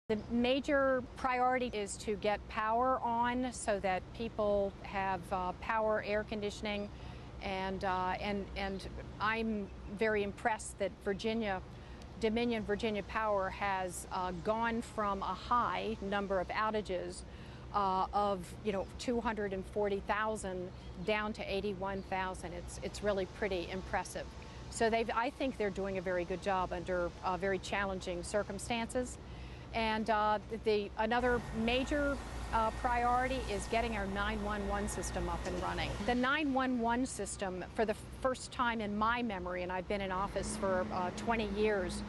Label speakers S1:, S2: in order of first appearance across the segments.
S1: The major priority is to get power on so that people have power, air conditioning, and I'm very impressed that Dominion Virginia Power has gone from a high number of outages of 240,000 down to 81,000. It's really pretty impressive. So I think they're doing a very good job under very challenging circumstances. And another major priority is getting our 911 system up and running. The 911 system, for the first time in my memory, and I've been in office for 20 years,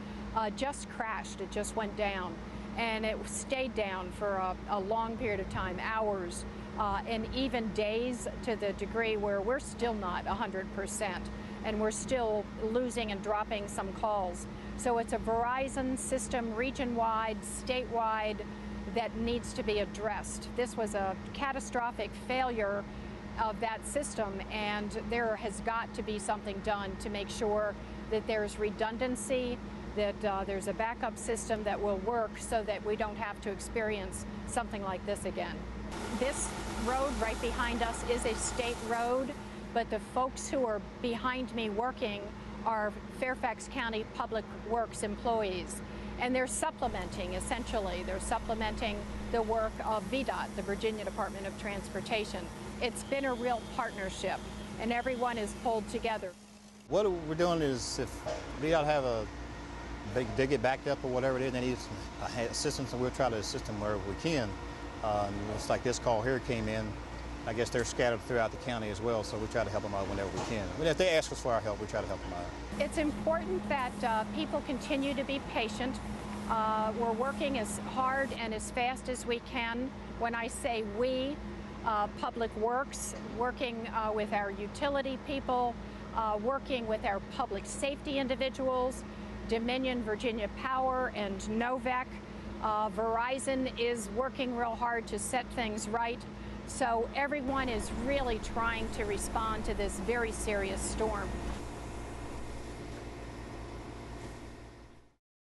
S1: just crashed. It just went down. And it stayed down for a long period of time, hours, and even days, to the degree where we're still not 100%, and we're still losing and dropping some calls. So it's a Verizon system, region-wide, statewide, that needs to be addressed. This was a catastrophic failure of that system, and there has got to be something done to make sure that there's redundancy, that there's a backup system that will work so that we don't have to experience something like this again. This road right behind us is a state road, but the folks who are behind me working are Fairfax County Public Works employees, and they're supplementing, essentially. They're supplementing the work of VDOT, the Virginia Department of Transportation. It's been a real partnership, and everyone is pulled together.
S2: What we're doing is, if VDOT have they get backed up or whatever it is, they need assistance, and we'll try to assist them wherever we can. It's like this call here came in. I guess they're scattered throughout the county as well, so we try to help them out whenever we can. But if they ask us for our help, we try to help them out.
S1: It's important that people continue to be patient. We're working as hard and as fast as we can. When I say we, Public Works, working with our utility people, working with our public safety individuals, Dominion Virginia Power and NOVEC. Verizon is working real hard to set things right. So everyone is really trying to respond to this very serious storm.